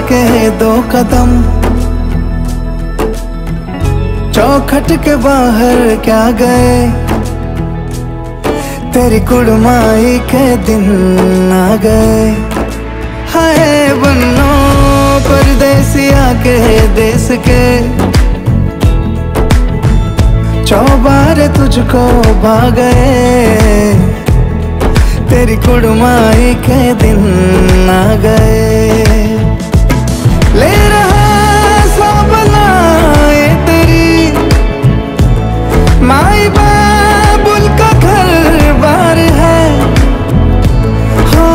के 2 कदम, चौखट के बाहर क्या गए, तेरी कुड़माई के दिन आ गए। हाय बन्नो परदेसिया के देश के, चौबारे तुझको भा गए, तेरी कुड़माई के दिन आ गए। ले रहा सब लाए तेरी माई बाबुल का घर बार है, हो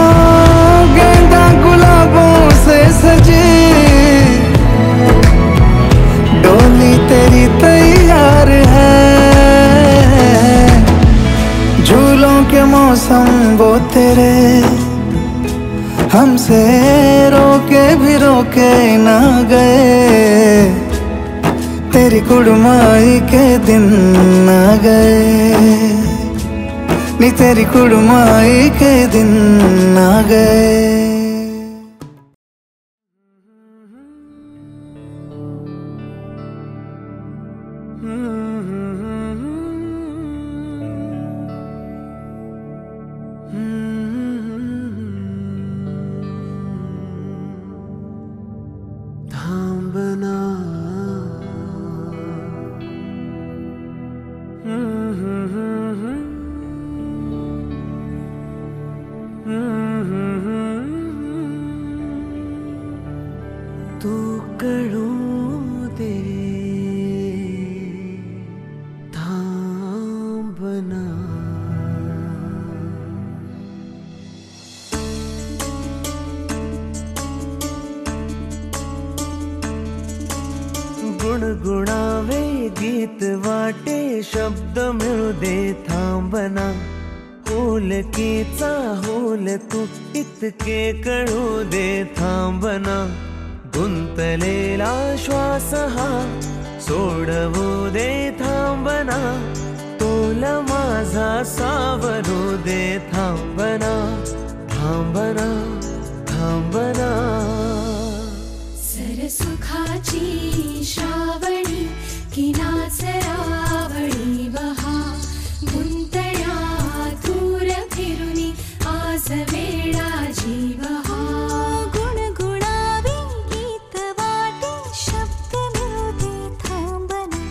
गेंदा गुलाबों से सजी डोली तेरी तैयार है। झूलों के मौसम वो तेरे, हमसे रोके भी रोके ना गए, तेरी कुड़माई के दिन आ गए, नी तेरी कुड़माई के दिन आ गए। तू कड़ू दे थाम बना, गुणगुणावे गीत वाटे शब्द मिळू दे थांबना, होलकीचा होल तू इतके कळू दे थांबना, गुंतलेला श्वास हा सोडवू दे थांबना, तोल माझा सावरू दे थांबना, थांबना थांबना। सरसुखाची श्रावणी किनाचरावळी वहा, गुंतण्या दूर फिरुनी आज वेळा जीवहा, गुणगुणावे गीत वाटे शब्द मिळू दे थांबना,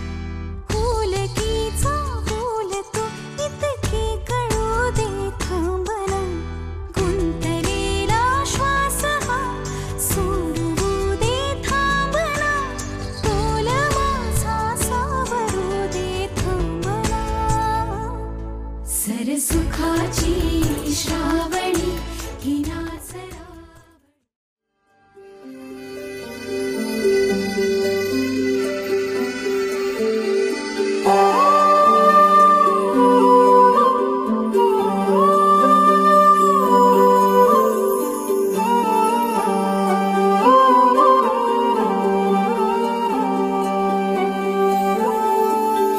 होलकीचा होल तू इतके कळू दे थांबना, गुंतलेला श्वास हा सोडवू दे थांबना, तोल माझा सावरू दे थांबना। सरसुखाची श्रावणी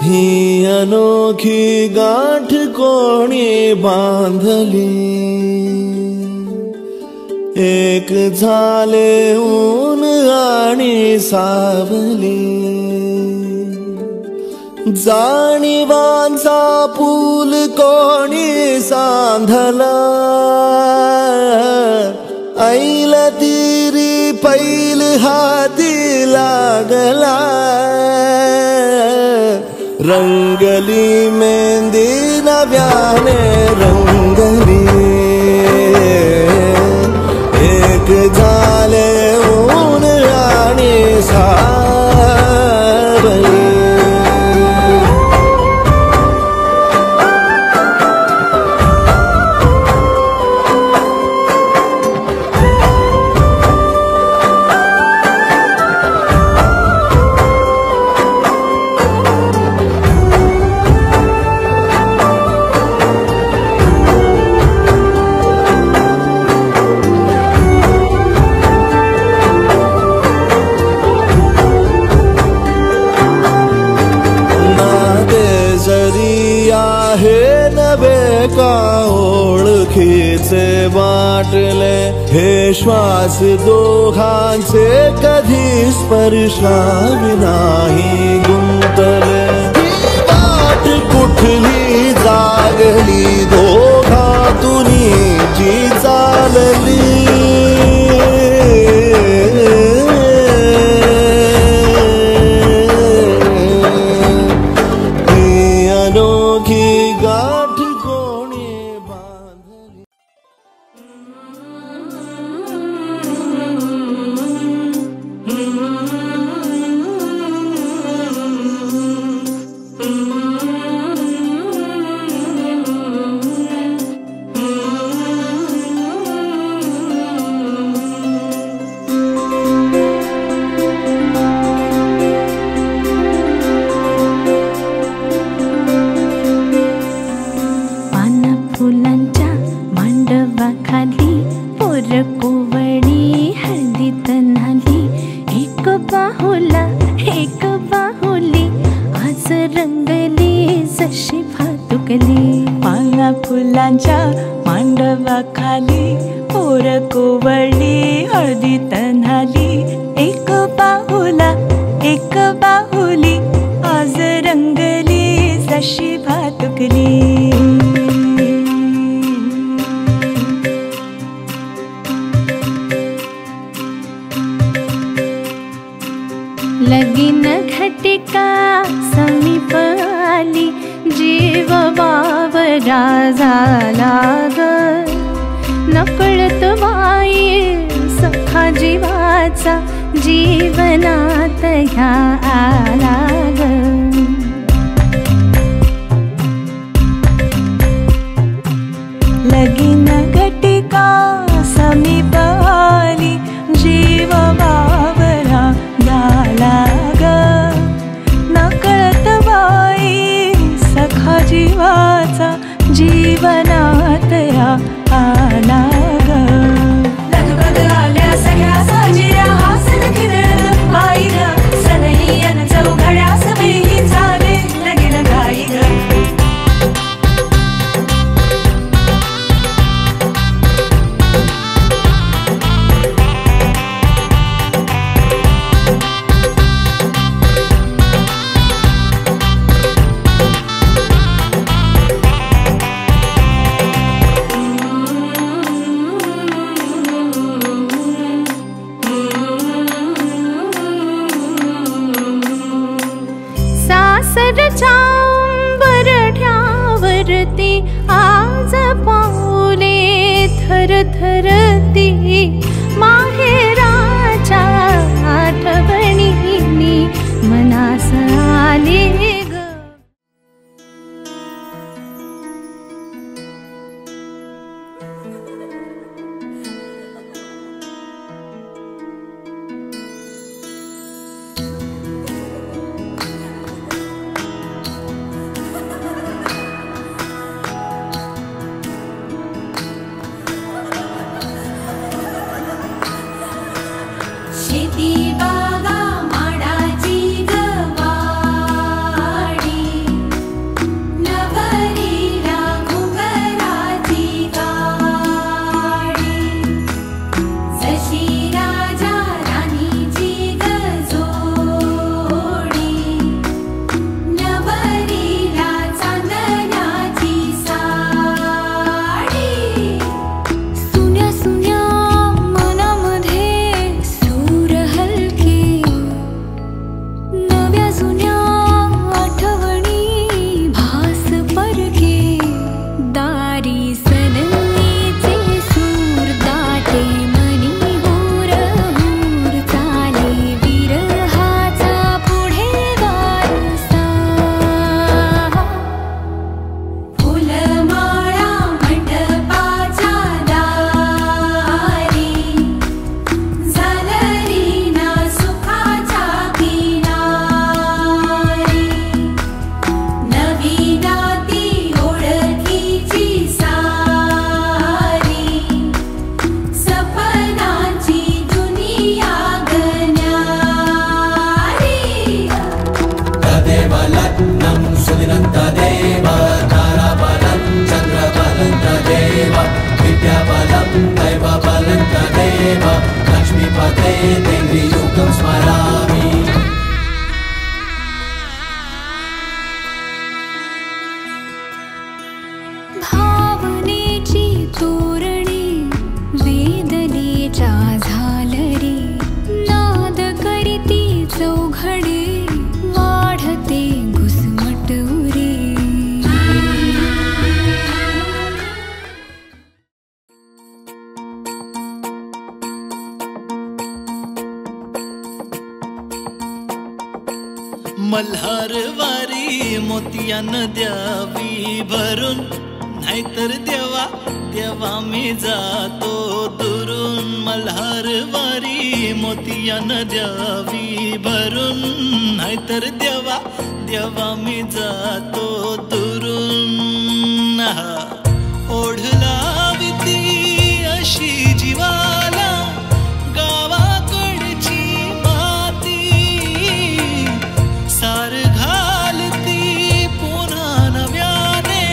ही अनोखी गाठ कोणी बांधली, एक झाले ऊन आणि सावली, जाणीवांचा पूल कोणी सांधला, ऐल तिरी पैल हाती लागला, रंगली मेहंदी नव्याने रंगली, एक झाले ऊन आणि सावली, कसे वाटले हे श्वास दोघांचे कधी स्पर्शाविनाही गुंतले ही वाट कुठली जागली दोघातुनी जी चालली फुलांच्या मांडवाखाली पोर कोवळली हळदी तन्हाली एक बाहुली आज रंगली जशी भातुकली लगीन घटिका समीप आली जीव वावरा झाला ग नकळत वाई सखा जीवाचा जीवनात ह्या आला ग लगीन घटिका समीप आली जीव वावरा झाला ग नकळत वाई सखा जीवाचा जीवनात या आला ग लगबग आल्या सगळ्या साजिऱ्या हासन खिरळ बाईनं सनईयन चौघड्या समेही देव लक्ष्मीपते तेङ्घ्रियुगं स्मरामि। भावनेची तोरणी वेदनेच्या झालरी नाद करीती चौघडे वाढते घुसमट उरी। मल्हारवारी मोतियान द्यावी भरून, नाहीतर देवा देवा मी जातो दुरून। मल्हारवारी मोतियान द्यावी भरून, नाहीतर देवा देवा मी जातो दुरून। ओढलावी ती अशी जीवाला गावाकडची माती, सार घालती पुन्हा नव्याने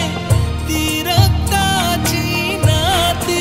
ती रक्ताची नाती।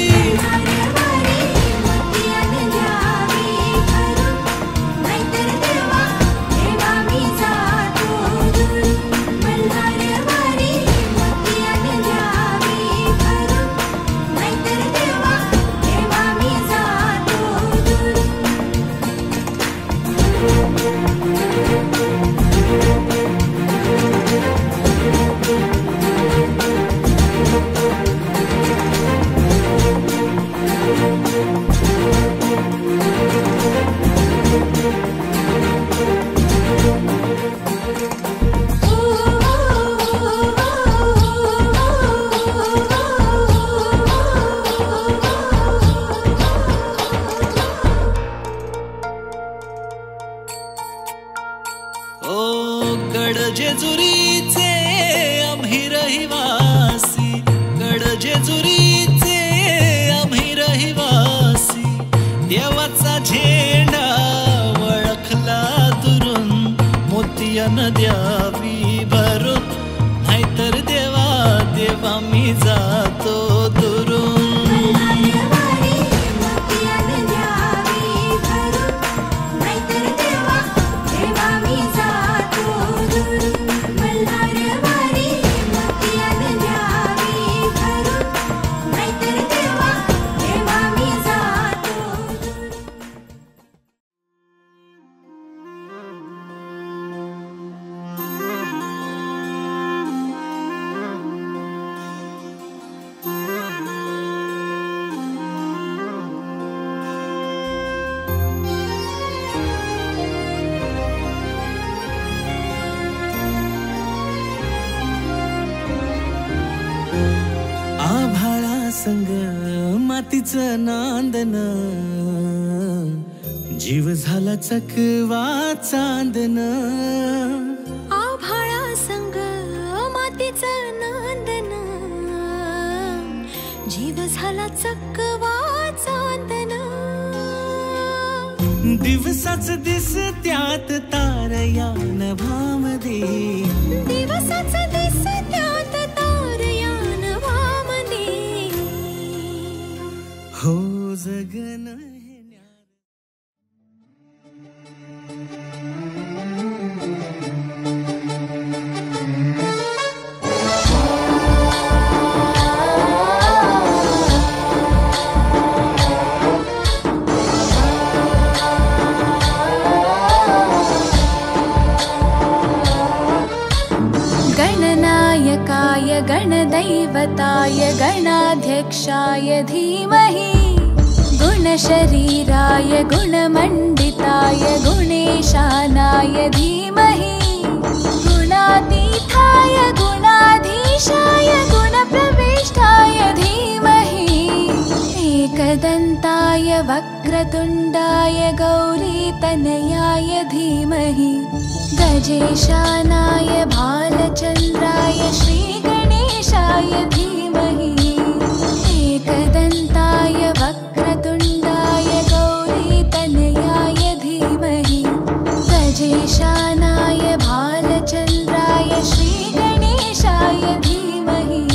जेजुरीचे आम्ही रहिवासी, गड जेजुरीचे आम्ही रहिवासी। देवाचा झेंडा वळखला दुरून, मोतियान द्यावी भरून, नाहीतर देवा देवा मी जातो दुरून। संग मातीचं नांदन, जीव झाला चकवा चांदन। आभाळा संग मातीचं नांदन, जीव झाला चकवा चांदन। दिवसाच दिस त्यात तारया नभामध्ये, दिवसाच दिस त्यात तारया नभामध्ये। हो जगन गणनायकाय गणदैवताय गणाध्यक्षाय धीमहि, गुणशरीराय गुणमण्डिताय गुणेशानाय धीमहि, गुणातीताय गुणाधीशाय गुणप्रविष्टाय धीमहि, एकदन्ताय वक्रतुण्डाय गौरीतनयाय धीमहि, गजेशानाय भालचन्द्राय श्रीगणेशाय धीमहि, एकदन्ताय वक्रतुण्डाय गौरीतनयाय धीमहि, गजेशानाय भालचन्द्राय श्रीगणेशाय धीमहि।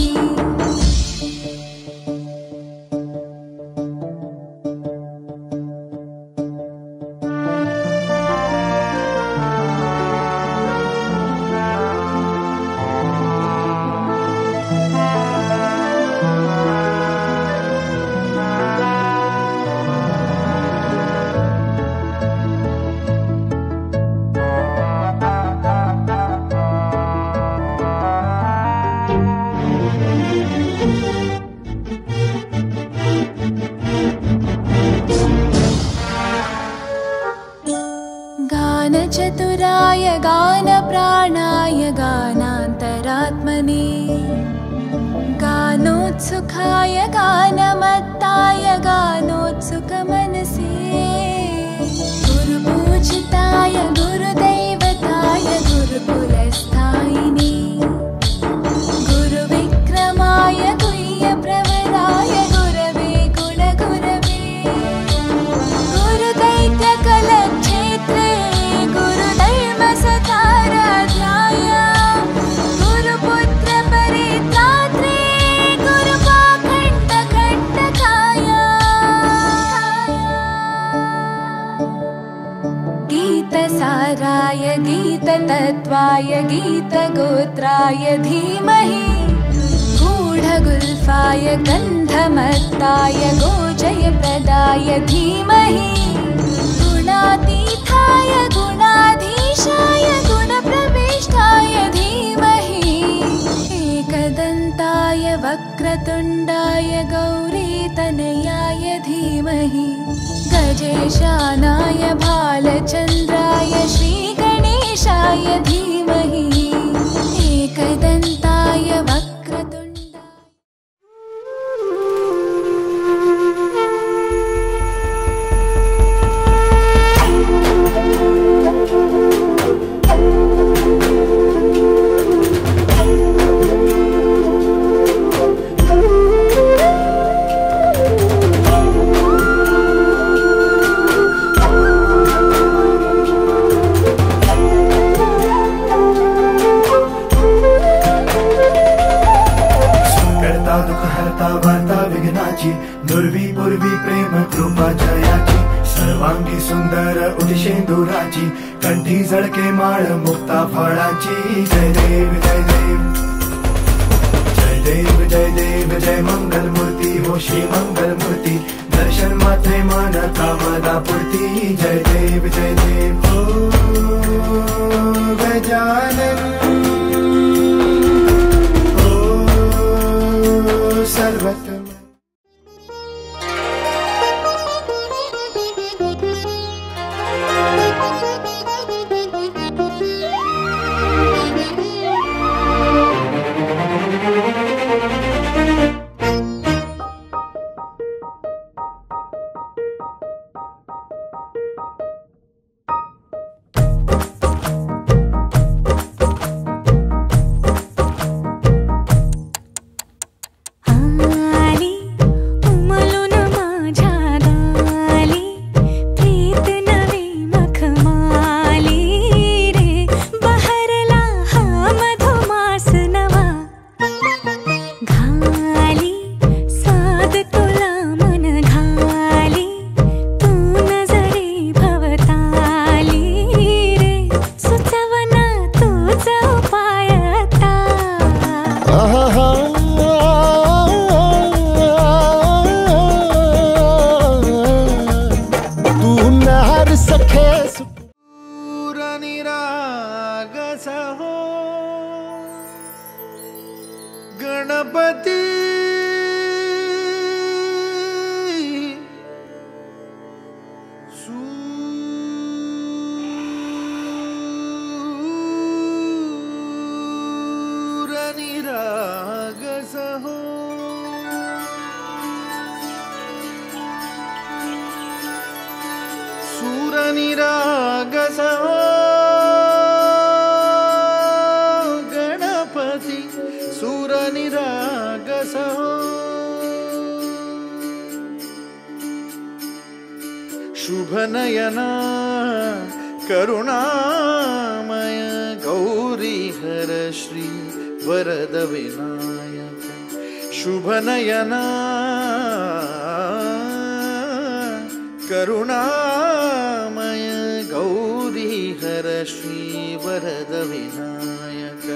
गानाय गानान्तरात्मने गानोत्सुकाय गानमत्ताय गानोत्सुकमनसे गुरुपूजिताय गुरुदैवताय गुरुकुलस्थायिने गुरुविक्रमाय गुह्यप्रवराय गुरवे गुणगुरवे गुरुदैत्यकलक्षेत्रे गुरुधर्मसताराध्याय गुरुपुत्रपरित्रात्रे गुरुपाखण्डकण्टकाय गीतसाराय गीततत्त्वाय गीतगोत्राय धीमहि गूढगुल्फाय गन्धमत्ताय गोजयप्रदाय धीमहि गुणातीताय गुणाधीशाय गुणप्रविष्टाय धीमहि एकदन्ताय वक्रतुण्डाय गौरीतनयाय धीमहि गजेशानाय भालचन्द्राय श्रीगणेशाय धीमहि एकदन्ताय वक्रतुण्डाय नुर्वी पूर्वी प्रेम कृपा जयाची सर्वांगी सुंदर उदिशेंदुराची कंठी झळके माळ मुक्ता फळाची जय देव जय देव जय देव जय देव जय मंगल मूर्ती हो श्री मंगल मूर्ती दर्शन मात्रे मन कामना पूर्ती जय देव हो गजानन हो सर्वत्र गणपति सूरनिरागसहो सूरनिरागसहो गणपति सूरनिरागसहो शुभनयना करुणामय गौरीहर श्री वरद विनायक शुभनयना करुणामय गौरीहर श्री वरद विनायक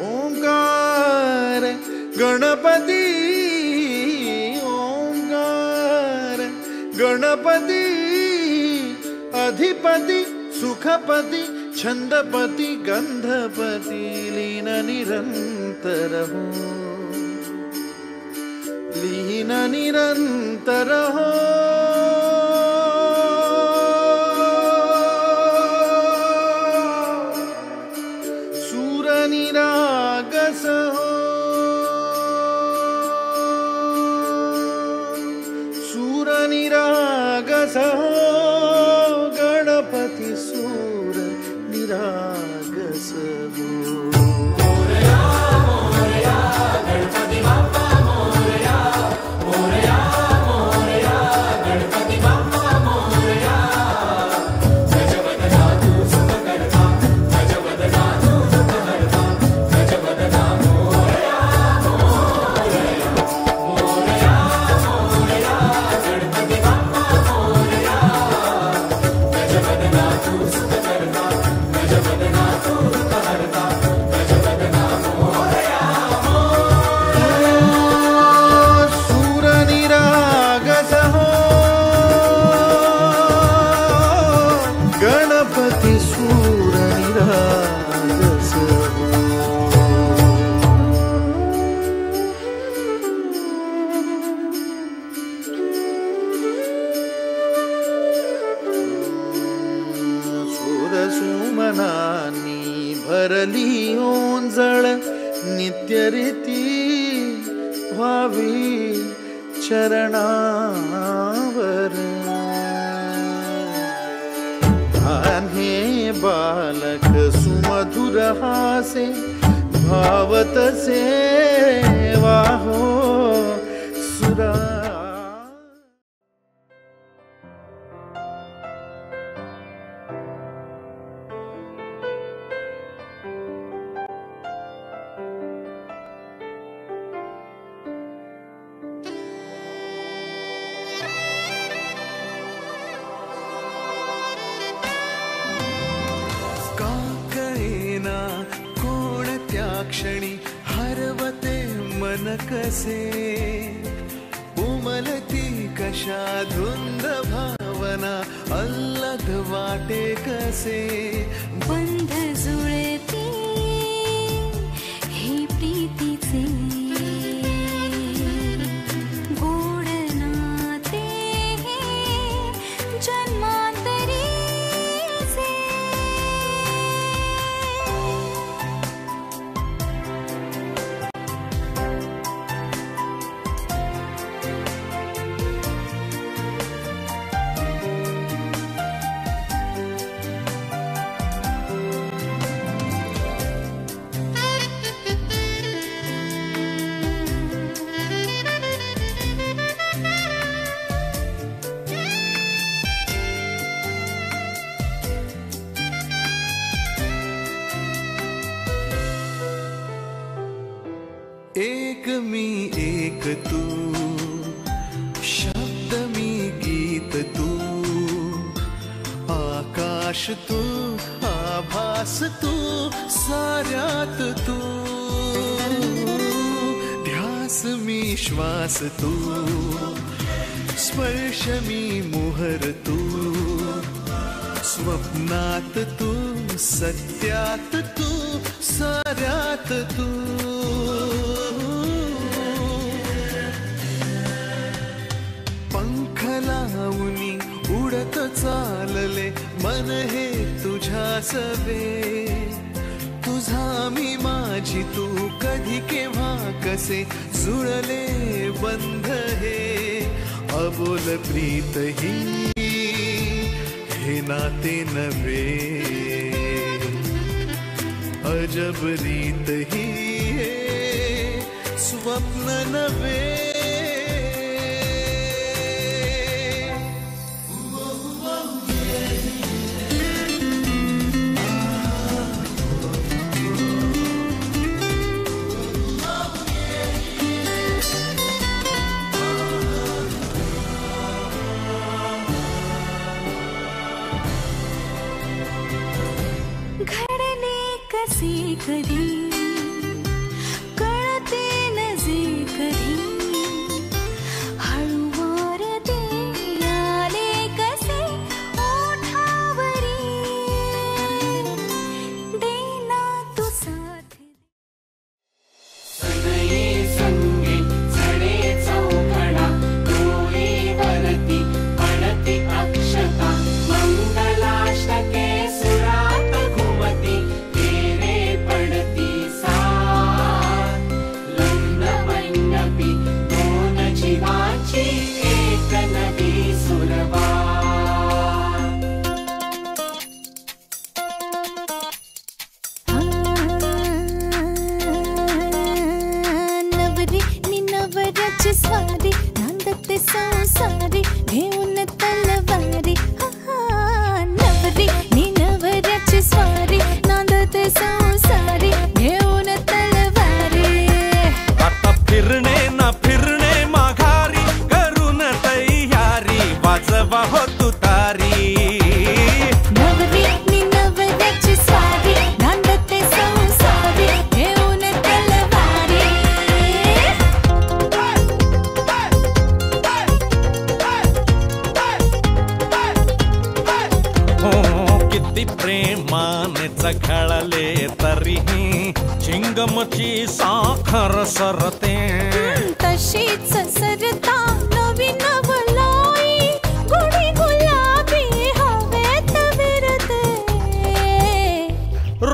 ओंकार गणपति ओंकार गणपति अधिपति सुखपति छंदपति गंधपति लीन निरंतर हो लीन निरंतर हो निरागस हो गणपती सूर निरागस हो. भरली ओंजळ नित्य रीती व्हावी चरणावर. हे बालक सुमधुर हासे भावतसे वाहो सुरा. क्षणी हरवते मन कसे उमलती कशा धुंद भावना अल्लग वाटे कसे. बंध जुळती हे प्रीतीचे गोड नाते हे जन्मांतरीचे. एक मी एक तू शब्द मी गीत तू आकाश तू आभास तू साऱ्यात तू. ध्यास मी श्वास तू स्पर्श मी मोहर तू स्वप्नात तू सत्यात तू साऱ्यात तू. लावणी उडत चालले मन हे तुझ्या सवे. तुझा मी माझी तू कधी केव्हा कसे जुळले बंध हे. अबोल प्रीत ही हे नाते नव्हे अजब रीत ही हे स्वप्न नव्हे. घडले कसे कधी कळते नजे कधी हळूवार ते आले कसे ओठावरी. देना तू साथ सनये संगे झडे चौघडा डोळीवरती पडती अक्षता मंगलाष्टके सुरात घुमती तेरे पडती स्वारी घेऊन तलवारी नवरी मी नवऱ्याची स्वारी नांदते संसारी घेऊन तलवारी आता फिरणे ना फिरणे माघारी करून तयारी वाजवा हो तुतारी नवरी मी नवऱ्याची स्वारी नांदते संसारी घेऊन तलवारी हो किती प्रेमाने चघळले तरीही चिंगमची साखर सरते तशीच सरता नवी नवलाई गुढी गुलाबी हवेत विरते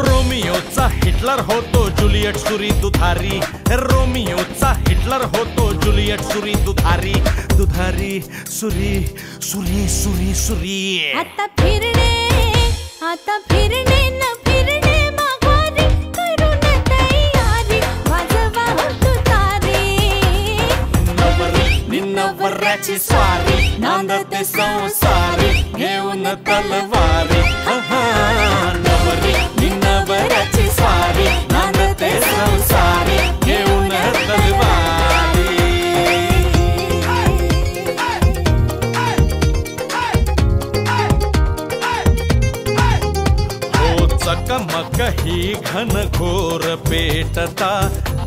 रोमियोचा हिटलर होतो जुलियट सुरी दुधारी रोमियोचा हिटलर होतो जुलियट सुरी दुधारी दुधारी सुरी सुरी सुरी सुरी आता फिरणे न फिरणे माघारी करून तयारी वाजवा हो तुतारी नवरी नवऱ्याची स्वारी नांदते संसारी घेऊन तलवारी नवरी नवऱ्याची स्वारी नांदते संसारी घेऊन तलवारी हो चकमक ही घनघोर पेटता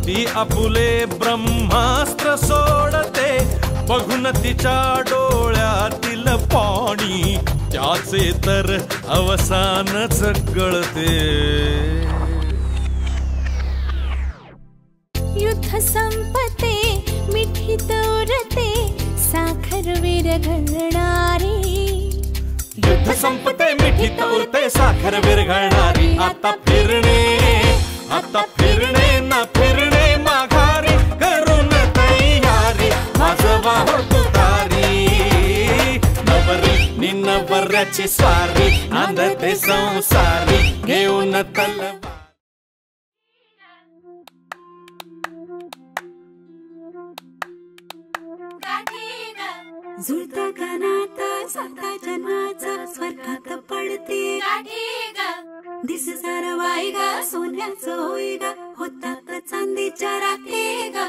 ती आपुले ब्रह्मास्त्र सोडते बघून तिच्या डोळ्यातील पाणी त्याचे तर अवसानच गळते युद्ध संपते मिठीत उरते साखर विरघळणारी युद्ध संपते मिठीत उरते साखर विरघळणारी आता फिरणे ना फिरणे माघारी करून तयारी वाजवा हो तुतारी नवरी नवऱ्याची स्वारी नांदते संसारी घेऊन तलवारी जुळता गानाता साता जन्माचा स्वर्गात पडते दिस सारा वाई गा सोन्याचं होई गा होतात चांदीच्या राखे गा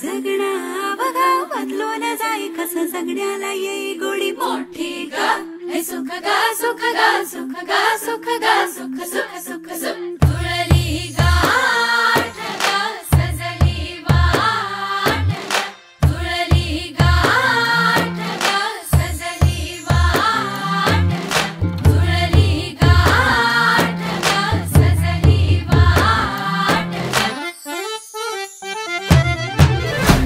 जगणा बघा बदलून जाई कसं जगण्याला येई गोडी मोठी गा हे सुख गा सुख गा सुख गा सुख गा सुख सुख सुख सुख तुळली गाठ गा सजली वाट गा तुळली गाठ गा सजली वाट तुळली गाठ गा सजली वाट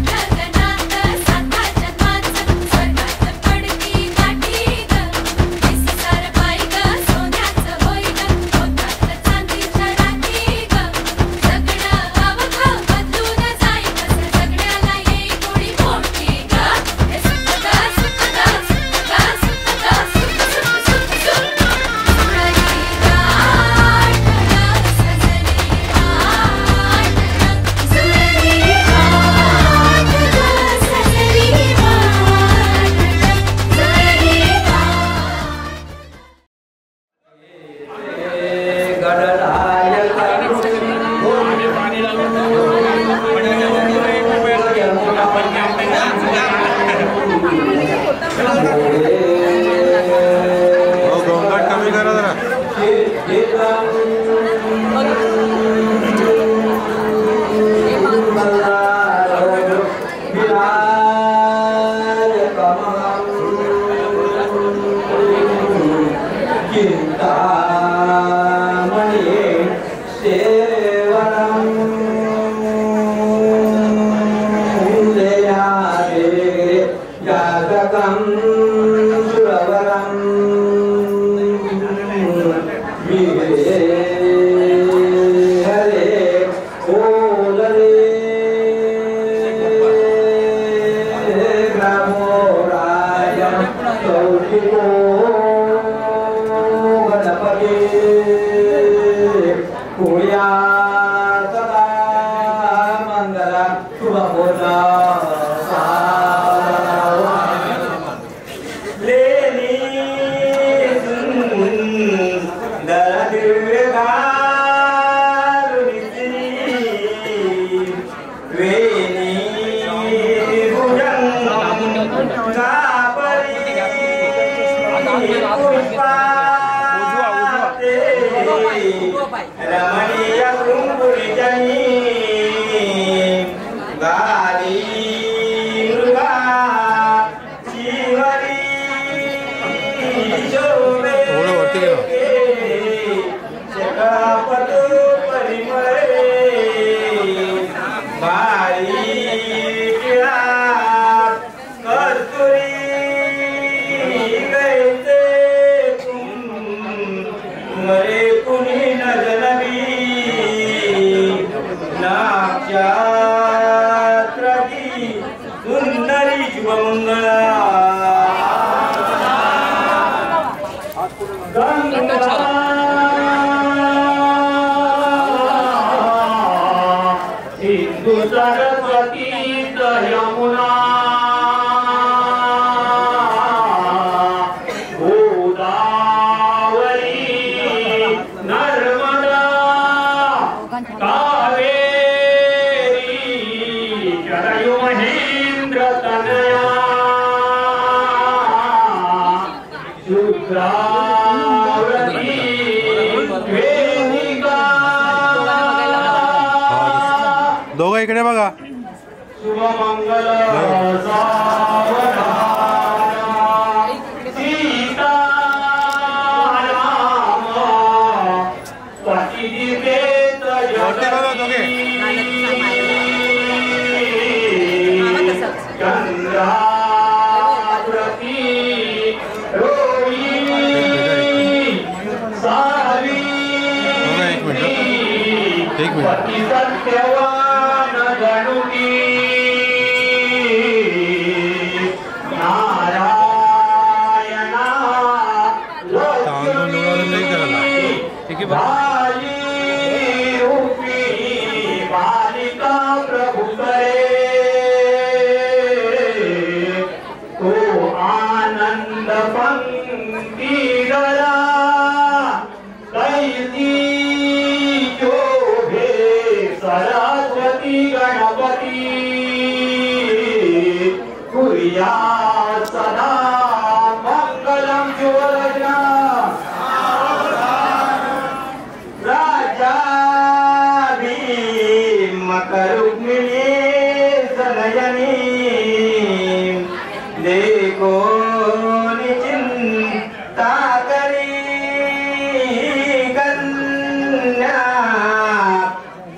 गगनात साता जन्माचं स्वर्गात पडती गाठी ग दिस सार बाई ग सोन्याचं होई ग होतात चांदीच्या राखी ग जगणं अवघं बदलून जाई कसं जगण्याला येई गोडी मोठी ग हे सुख ग सुख ग सुख ग सुख ग सुख सुख सुख सुख तुळली गाठ ग सजली वाट ग तुळली गाठ ग सजली वाट ग तुळली कमी करा जरा रमणीय कुंकुळीजनी गाली मृगा शिवरी शोभे शकापतो परिमळे बाई टिळा कस्तुरी गैते मरे कुणी न जनवी नाक्षात्रगी सुंदरी शुभमंगला सिंधु सरस्वती यमुना गोदावरी नर्मदा कावेरी जरयु महेंद्र तनया शुद्रावती वेदिका दोघं इकडे बघा. शुभमंगल सावधान सीता राम पतिदेवेत वरती बघा दोघे. चंद्रावती रोहिणी सावी एक मिनिट. पती सत्यवान गणुती नारायणा तांदूळ निवडून नाही करायला. ठीक आहे बघ. बाली रूपी बालिका प्रभु करे तो आनंद पंक्ति गला कैसी शोभे सरस्वती गणपती कुर्या सदा मंगलम शुभलग्न राजाभी मकरुक्मिणी सनयनी देखो निचिंता करी कन्या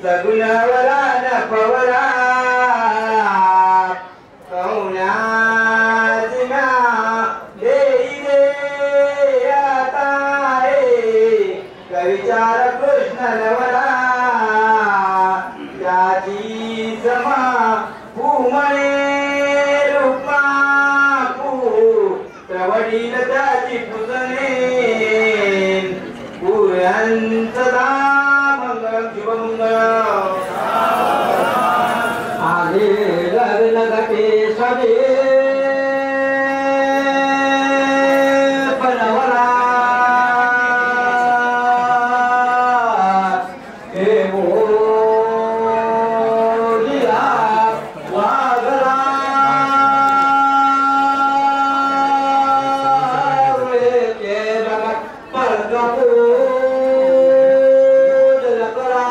सगुणवरा न पवरा कौण्याजिना देई दे आता कविचार कृष्ण नवरा याची समा भूमणे रूपा प्रवडील त्याची पूजने पुऱ्यांसदा मंगल शुभमंगल आले लग्न घटे सवे बनवला हे मोदिया वागला रे के जगत परगपूर करा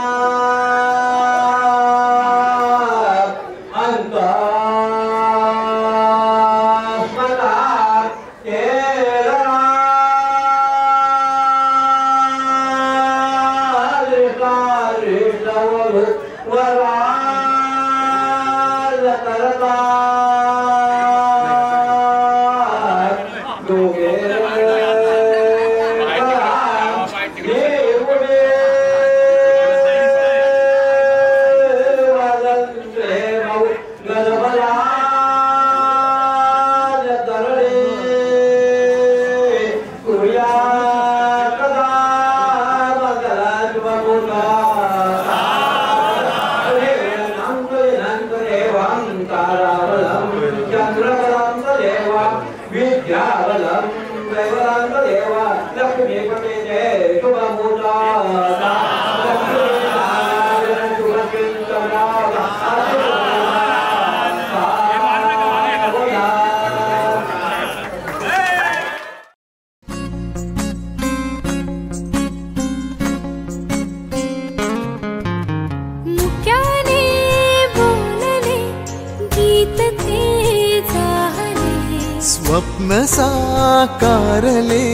स्वप्न साकारले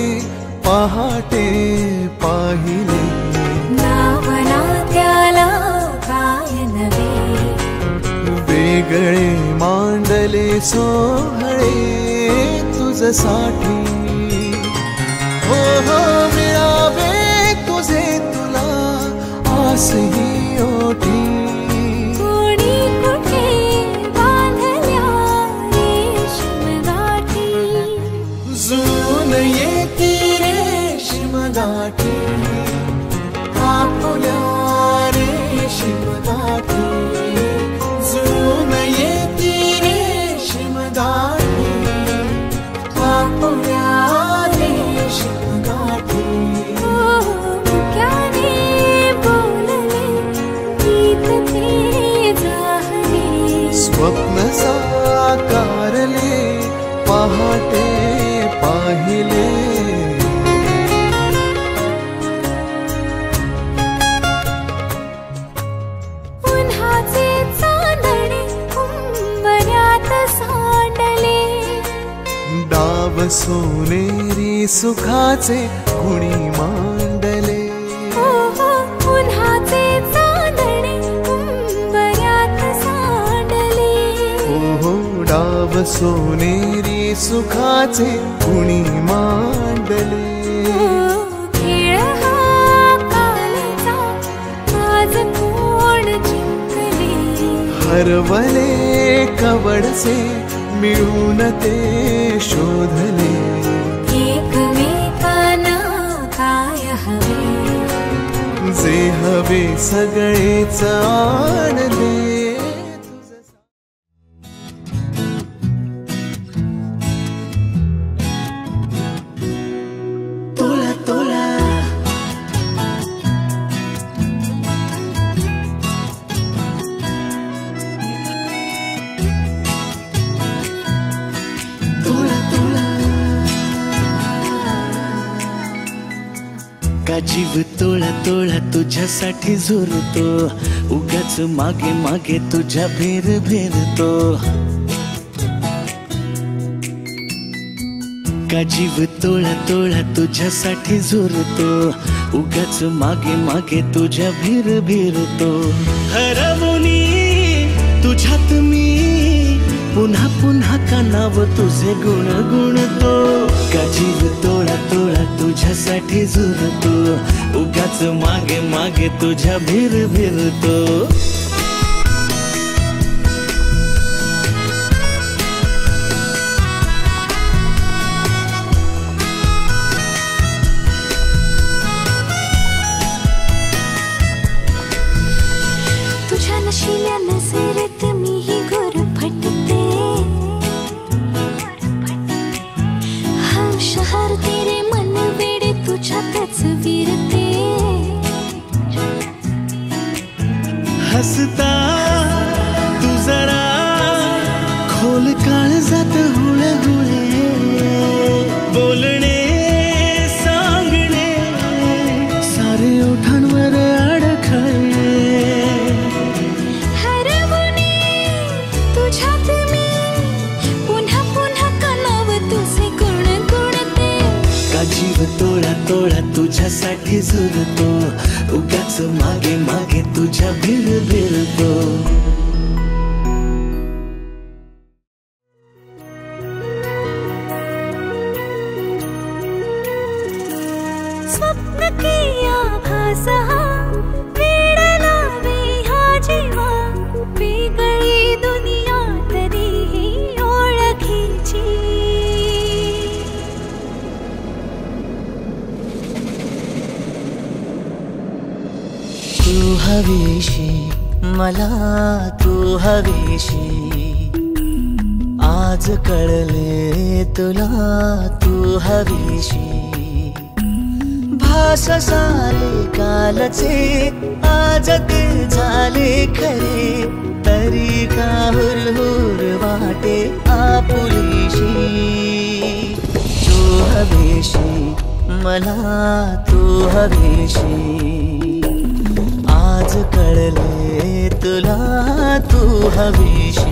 पहाटे पाहिले नावना त्याला काय नवे वेगळे मांडले सोहळे तुझसाठी हो हो मिळावे तुझे तुला आसही ओठी कोणी कुठे बांधल्या रेशीम गाठी जुळून येती रेशीम गाठी आपुल्या रेशीम गाठी जुळून येती रेशीम गाठी आपुल्या रेशीम गाठी मुक्याने बोलले गीत ते जाहले स्वप्न साकारले पहाटे पाहिले उन्हाचे चांदणे उंबऱ्यात सांडले डाव सोनेरी सुखाचे गुणी मांडले उन्हाचे चांदणे उंबऱ्यात सांडले हो डाव सोनेरी सुखाचे गुणी मांडले खेळ हा कालचा आज कोण जिंकले हरवले कवडचे मिळून ते शोधले एकमेकांना काय हवे जे हवे सगळेच आणले तुला तुला तुला तुला का जीव तोळा तोळा तुझ्यासाठी झुरतो उगाच मागे मागे तुझ्या भेर भेरतो का जीव तोळा तोळा तुझ्यासाठी झुरतो उगाच मागे मागे तुझ्या भेर भेरतो हरवुनी तुझ्यात मी पुन्हा पुन्हा कानाव तुझे गुण गुणतो का जीव तोळा तोळा तुझ्यासाठी झुरतो उगाच मागे मागे तुझ्या भेर भेरतो तुझ्या नशिल्या नजरेत मीही गुरफटते हम शहर तेरे मन वेडे तुझ्यातच विरते हसता तू जरा खोल काळजात हुळे हुळे बोलणे सांगणे सारे ओठांवर अडखळे हरवुनी तुझ्यात मी पुन्हा पुन्हा कानाव तुझे गुण गुणते का जीव तोळा तोळा तुझ्यासाठी झुरतो उगाच मागे मागे तुझ्या भिर भिरतो स्वप्न की आभास हा वेड लावे हा जीवा वेगळी दुनिया तरीही ओळखीची तू हवीशी मला तू हवीशी आज कळले तुला तू हवीशी भास सारे कालचे आज ते झाले खरे तरी का हुरहुर वाटे आपुलीशी तू हवीशी मला तू हवीशी आज कळले तुला तू हवीशी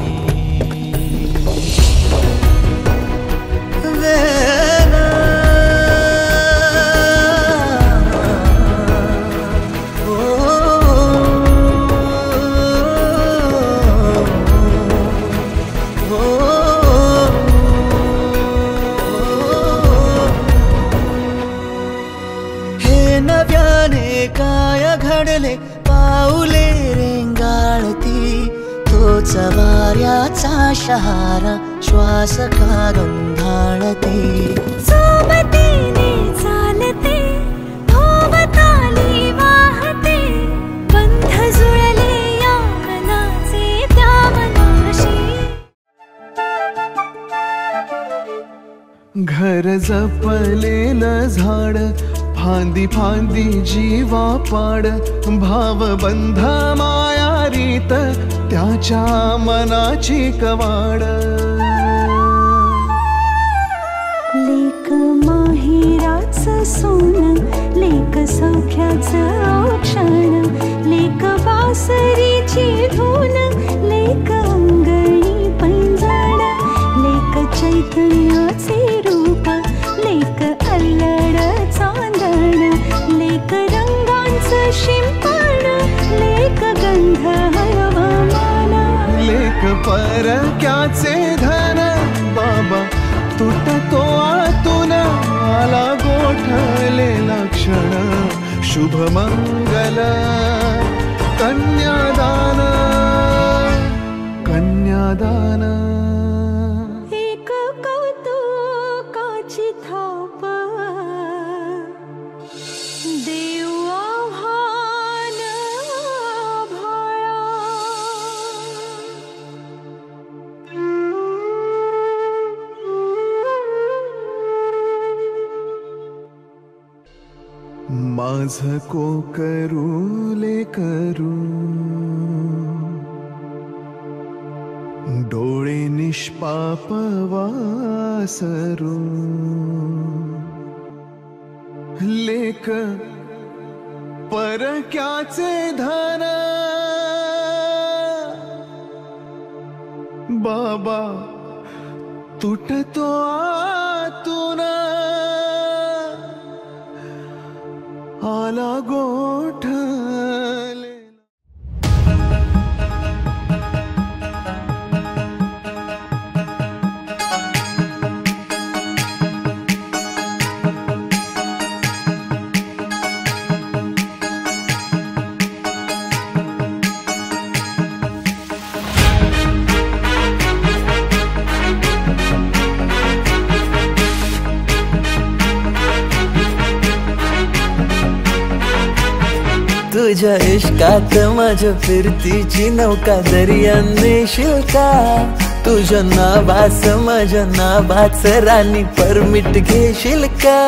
वाऱ्याचा शहारा श्वास का गंधाळते सोबतीने चालते भोवताली वाहते बंध जुळले या मनाचे त्या मनाशी घर जपलेलं झाड फांदी फांदी जीवा पाड भावबंध मायारीत त्याच्या मनाची कवाड लेक माहेराचं सोनं लेक सौख्याचं औक्षण लेक बासरीची धून लेक अंगणी पैंजण लेक चैतन्याचे रूप लेक अल्लड चांदण लेक रंगांचं शिंपण लेक गंध हवामान लेक परक्याचे धन बाबा तुटतो आतून आला गोठलेला क्षण शुभ मंगल कन्यादान कन्यादान एक कौतुकाची थाप देव आव्हान आभाळा माझ कोकरू लेकरू डोळे निष्पाप वासरू लेक परक्याचे धन बाबा तुटतो आतून आला गोठले तुझ्या इश्कात माझ्या फिरतीची नौका दर्याने शिलका तुझ्या नावास माझ्या नावाच राणी परमिट घेशील का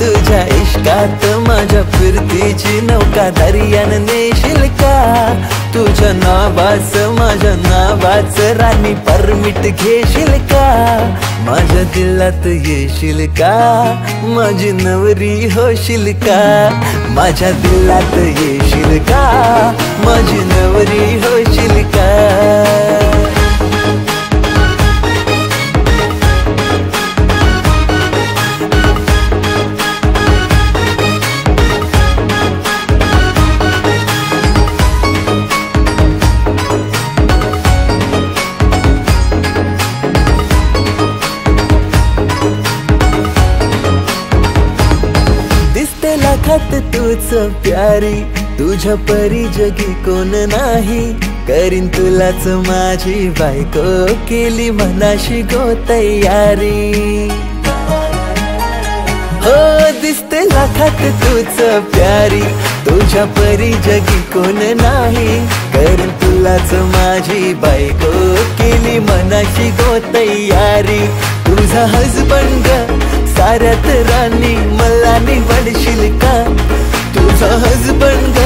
तुझ्या इश्कात माझ्या फिरतीची नौका दर्यान नेशील का तुझ्या नावास माझ्या नावाच राणी परमिट घेशील का माझ्या दिलात येशील का माझी नवरी होशील का माझ्या दिलात येशील का माझी नवरी होशील का लाखात तूच प्यारी तुझ्या परी जगी कोण नाही करीन तुलाच माझी बायको केली मनाशी गो तयारी हो दिसते लाखात तूच प्यारी तुझ्या परी जगी कोण नाही करीन तुलाच माझी बायको केली मनाशी गो तयारी तुझा हजबंड साऱ्यात राणी मला निवडशील का तुझा हजबंड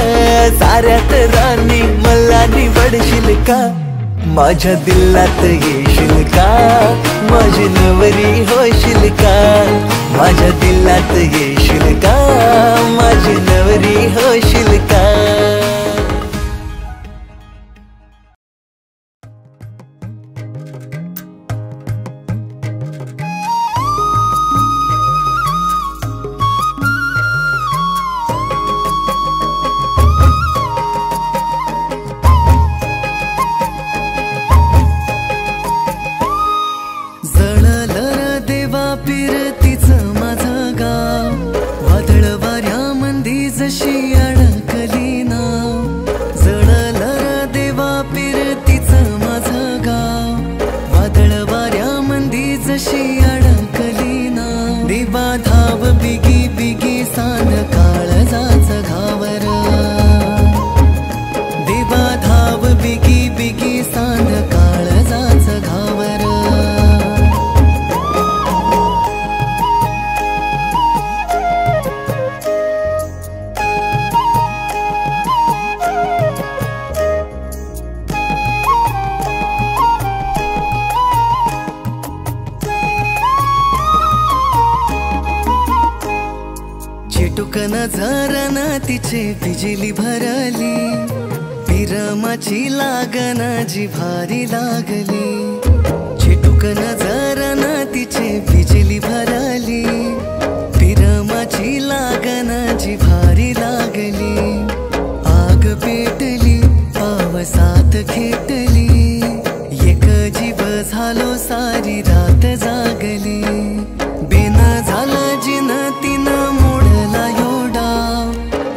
साऱ्यात राणी मला निवडशील का माझ्या दिलात येशील का माझी नवरी होशील का माझ्या दिलात येशील का माझी नवरी होशील का फिरतीच माझं गाव वादळ वाऱ्यामंदी जशी चिटुक नजरन तिचे बिजली भरली विरमाची लागन जिव्हारी लागली चिटुक नजरन तिचे बिजली भरली विरमाची लागन जिव्हारी लागली आग पेटली पावसात खेटली एक जीव झालो सारी रात जागली बिन झाला जिन तिन मोडला योडा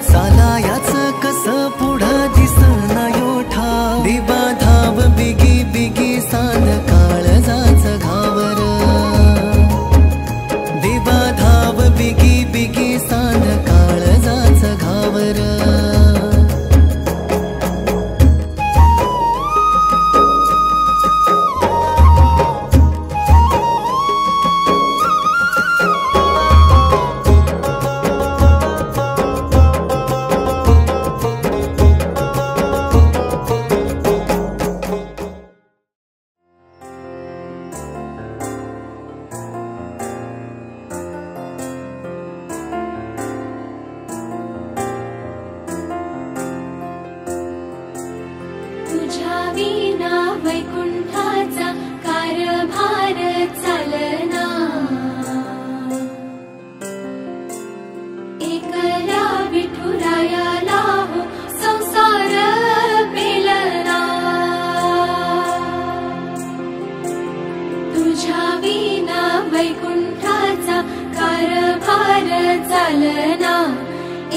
साला याच कस पुढं दिसना योठा दिबा धाव बिगी बिगी सांध काळजाच घावर दिबा धाव बिगी बिगी सांध काळजाच घावर तुझ्या विना वैकुंठाचा कारभार चालना एकल्या विठुरायाला हो संसार पेलना तुझ्या विना वैकुंठाचा कारभार चालना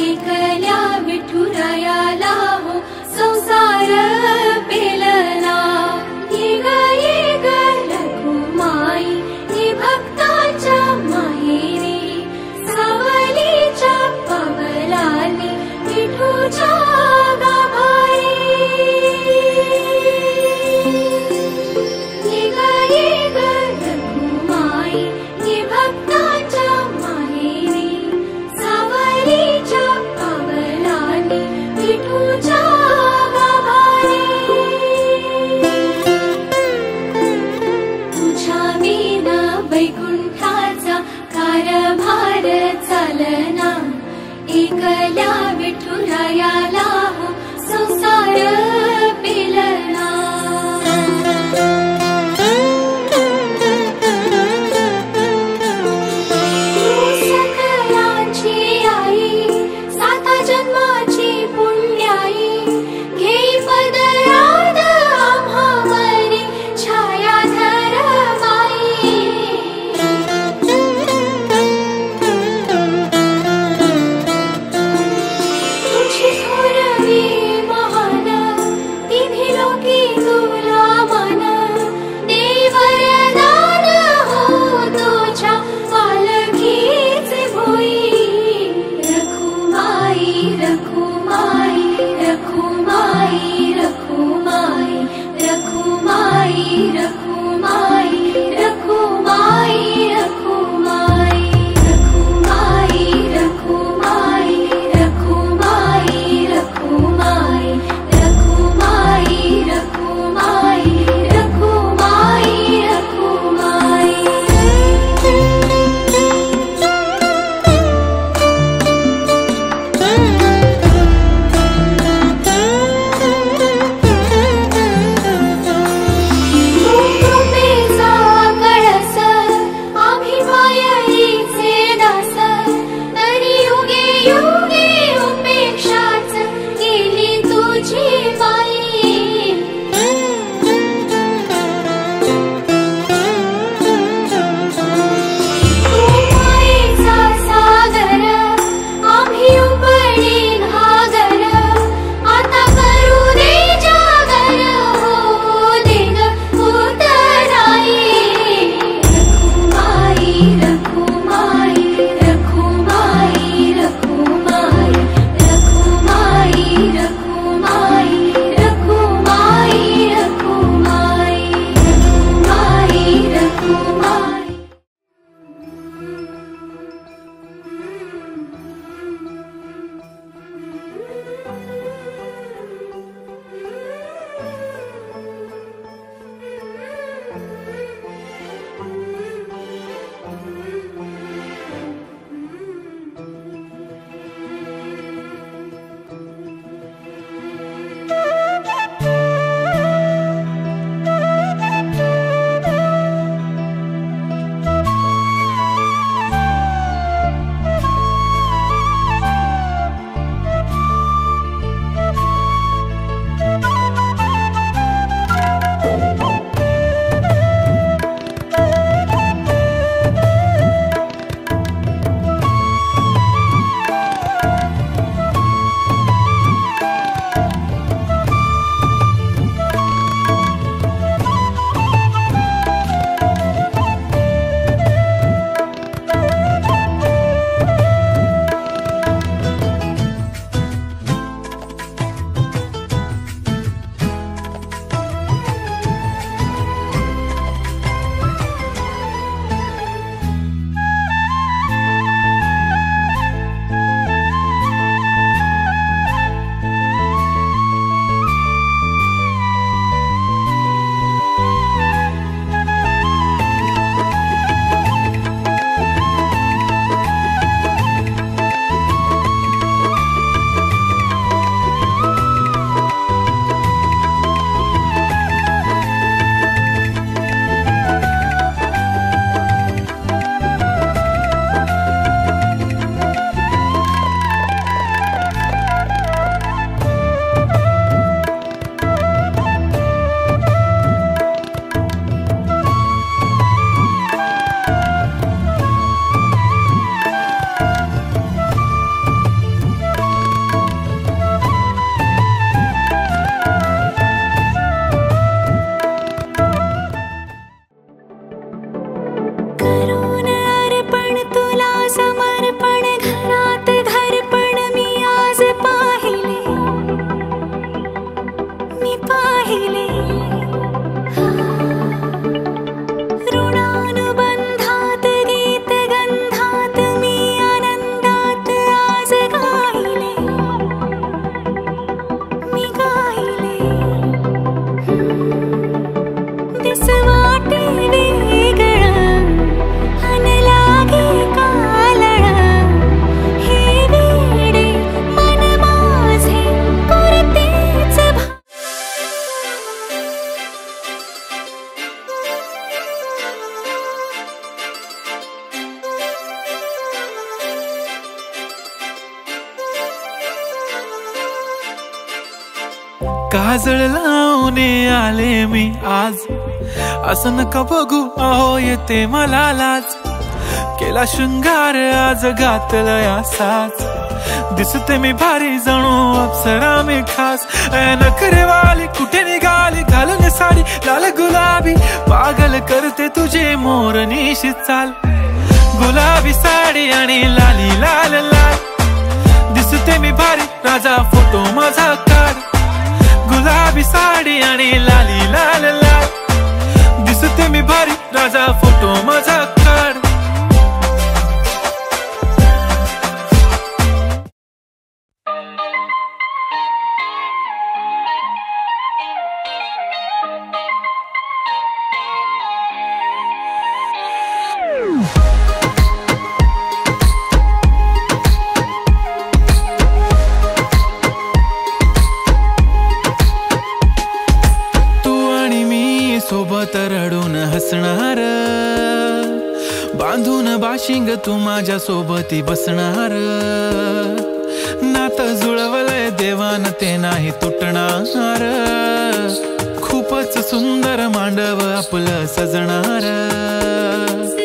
एकल्या विठुरायाला हो संसार पेलना ये ग रघुमाई ये भक्ताच्या माहेरी सावलीच्या पवलाली विठूच्या गाभारी ये ग रघुमाई ये भक्ताच्या माहेरी सावलीच्या पवलाली विठूच्या वैकुंठाचा कारभार चालना एकल्या विठुरायाला हो संसार पेलना सकलांची आई साता जन्माची पुण्याई घे पदरात आम्हावरी छायाधर माई तुझी थोरवी काजळ लावून आले मी आज, असं नका बघू अहो येते मला लाज. केला शृंगार आज घातलंय असाच, दिसते मी भारी जणू अप्सरा मी खास. नखरेवाली कुठे निघाली घालून साडी लाल गुलाबी, पागल करते तुझे मोरनीशी चाल. गुलाबी साडी आणि लाली लाल लाल, दिसते मी भारी राजा फोटो माझा काढ. गुलाबी साडी आणि लाली लाल लाल, दिसते मी भारी राजा फोटो माझा काढ. सोबत रडून हसणार, बांधून बाशिंग तू माझ्या सोबती बसणार. नातं जुळवलंय देवान ते नाही तुटणार, खूपच सुंदर मांडव आपलं सजणार.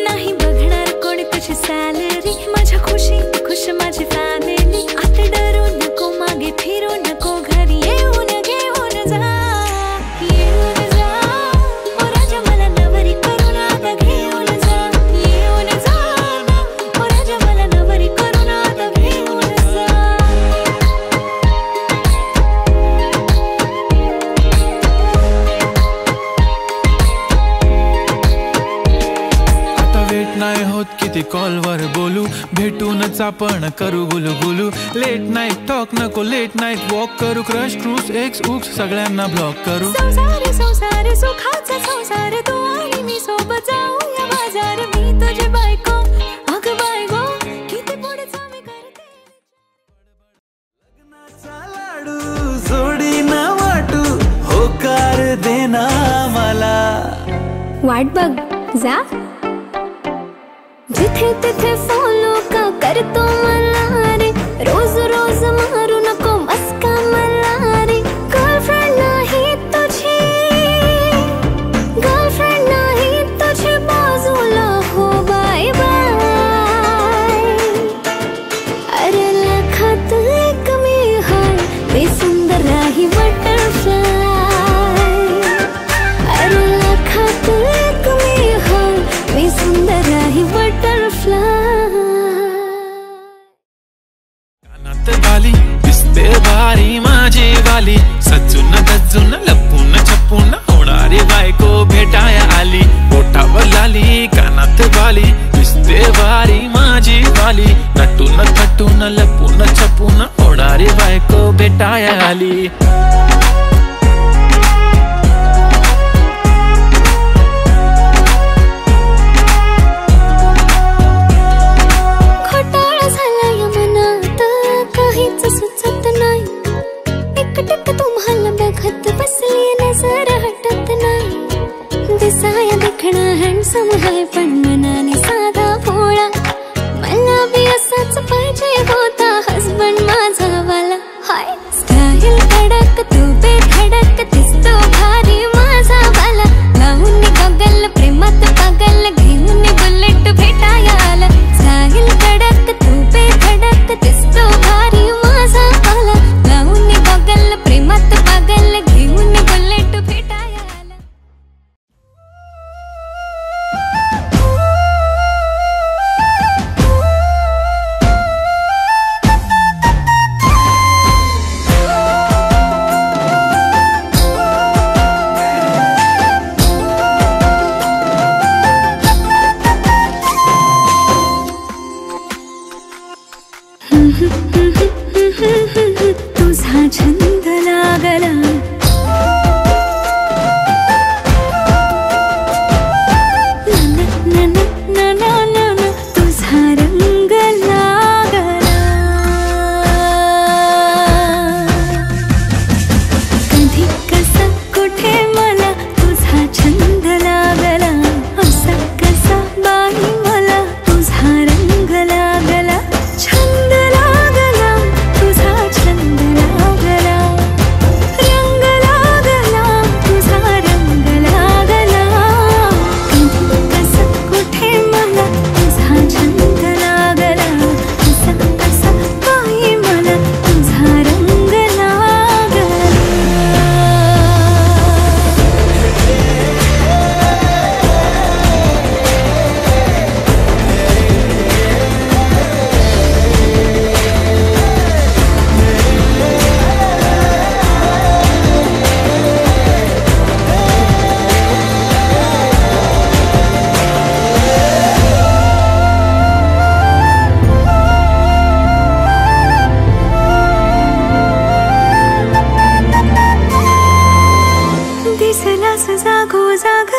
नाही बघणार कोणी तुझी सॅलरी, माझ्या खुशी खुश माझी फॅमिली. आता डरू नको मागे फिरू नको, घरी येऊन घेऊन जा. नाही होत किती कॉलवर बोलू, भेटूनच आपण करू गुलू गुलू. लेट नाईट टॉक नको लेट नाईट वॉक करू, क्रश क्रूज एक्स उक्स सगळ्यांना ब्लॉक करू. संसार संसार सुखाचा संसार, तू आणि मी सोबत जाऊया बाजार. मी तुझी बायको अग बायको, किती पुढचा मी करते. लग्नाचा लाडू जोडी ना वाटू, होकार देना मला. वाट बघ जा, जिथे तिथे फॉलो का करतो मला रे. रोज रोज मारू नको मस्का मला रे. गर्लफ्रेंड नाही तुझी, गर्लफ्रेंड नाही तुझी बाजूला हो बाय बाय. अरे लाखात एक मी हाय, मी सुंदर राही बटरफ्लाय. अरे लाखात एक मी हाय, मी सुंदर राही बटरफ्लाय. कानात बाली दिसते भारी माझी वाली, सजून गजून लपून छपून होणारी बायको भेटाया आली. पोटावर लाली कानात बाली, दिसते भारी माझी वाली. नटून थटून लपून छपून होणारी बायको भेटाया आली. तुम्हाला बघत बसली नजर हटत नाही. दिसाया देखणा हँडसम आहे पण मनाने साधा भोळा. मला बी असाच पाहिजे होता हसबंड माझा वाला. हाय स्टाईल कडक तू बेधडक, दिसतो भारी माझा वाला. लावून गॉगल प्रेमात पागल, घेऊन बुलेट भेटाया आला. स्टाईल कडक तू बेधडक, दिसतो भारी माझा वाला. लावून गॉगल प्रेमात पागल, घेऊन बुलेट भेटाया आला. दिसला जागो जाग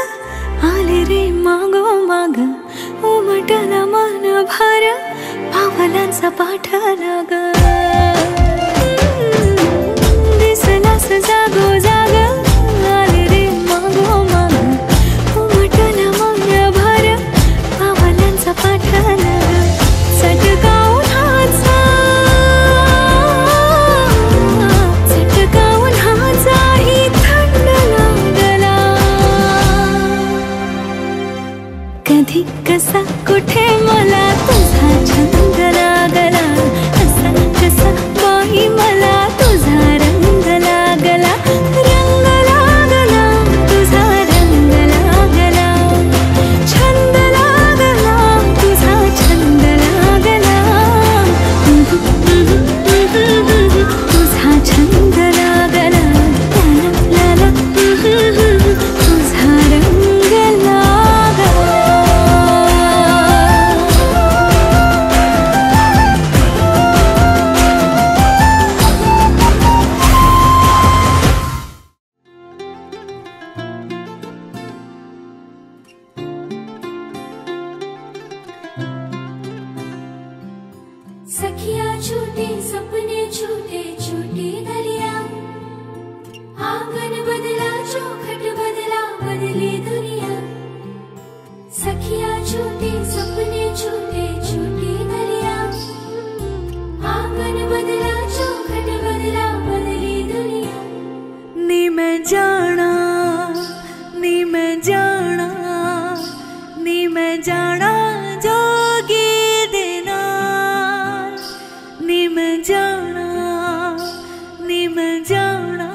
आले रे मागो माग उमटला मन भर पावलांचा पाठ लाग दिसला जागो जाग आले रे मागो माग उमटला मन भर पावलांचा पाठ लाग चटका उन्हाचा ही थंड लागला कधी कसा कुठे मला तुझा छंद लागला कसा कसा बाई मला तुझा रंग लागला रंग लागला तुझा रंग लागला छंद लागला तुझा छंद लागला तुझा छंद लागला ला ला तुझा रंग लागला सखिया छूटे सपने छूटे छूटी दरिया आंगन बदला चौखट बदला बदली दुनिया सखिया छूटे सपने छूटे छूटी दरिया आंगन बदला चौखट बदला बदली दुनिया नी मैं जाना नी मैं जाना नी मैं जाना जोगी देना नी मैं जाना नी मैं जाना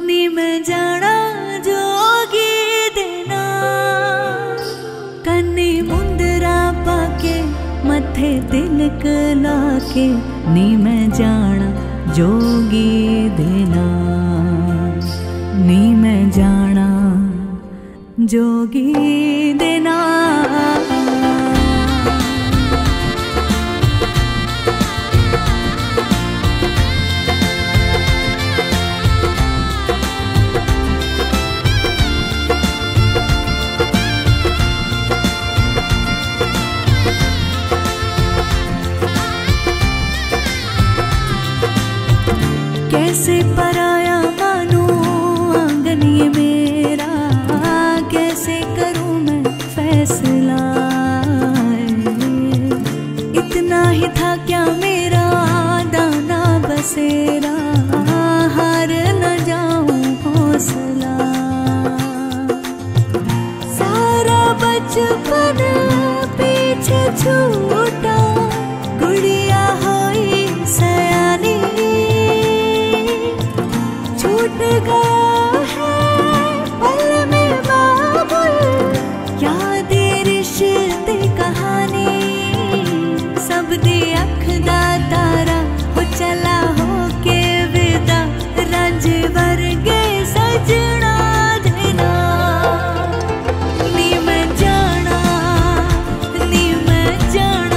नी मैं जाना जोगी देना कन्नी मुंदरा पाके मथे तिलक लाके नी मैं जाना जोगी देना नी मैं जाना जोगी देना कैसे पराया मानू आंगन ये मेरा कैसे करूं मैं फैसला इतना ही था क्या मेरा दाना बसेरा हार न जाऊं हौसला सारा बचपन पीछे छूटा गुड़िया होई सयानी छूट गया है पल में बाबुल याद रिश्ते कहानी सब दी अख दा तारा हो चला हो के विदा रंज वर्गे सजना देना नी मैं जाना नी मैं जाना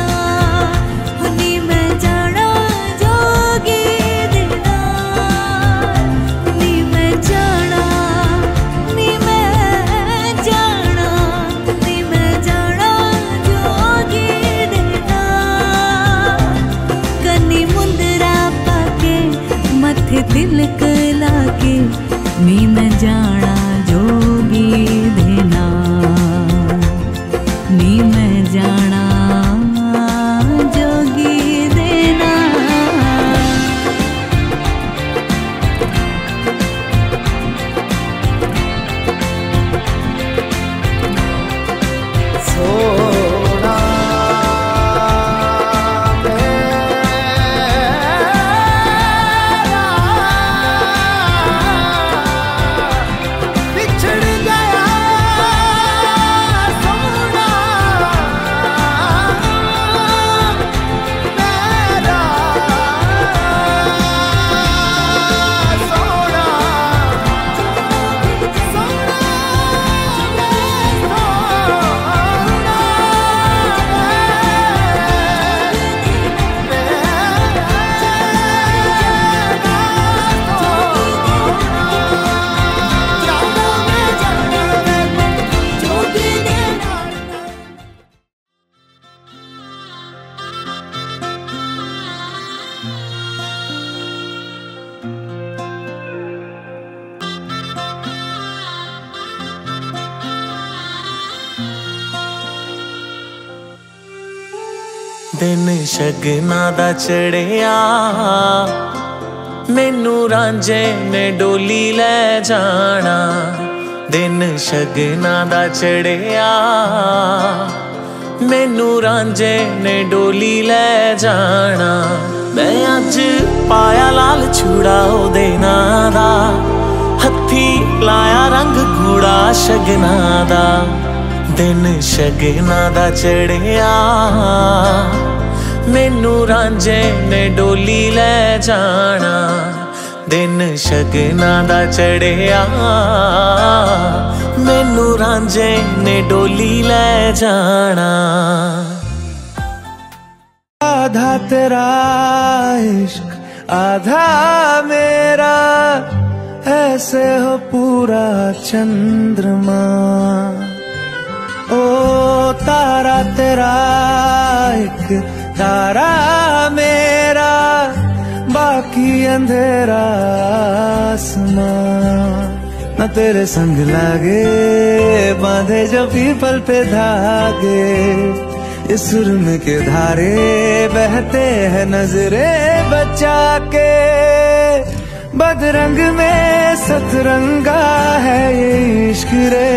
दिन शगना दा चढ़िया मैनू रांझे ने डोली ले जाना दिन शगना दा चढ़िया मैनू रांझे ने डोली ले जाना मैं अज पाया लाल चूड़ा ओदे नां दा हथी लाया रंग गूड़ा शगना दा दिन शगना दा चढ़िया मैनू रांझे ने डोली ले जाना दिन शगना दा चढ़िया मैनू रांझे ने डोली ले जाना आधा तेरा इश्क आधा मेरा ऐसे हो पूरा चंद्रमा ओ तारा तेरा एक तारा मेरा बाकी अंधेरा आसमां न तेरे संग लागे बांधे जो पीपल पे धागे इस सुरम के धारे बहते हैं नजरे बचा के बदरंग में सतरंगा है ये इश्क रे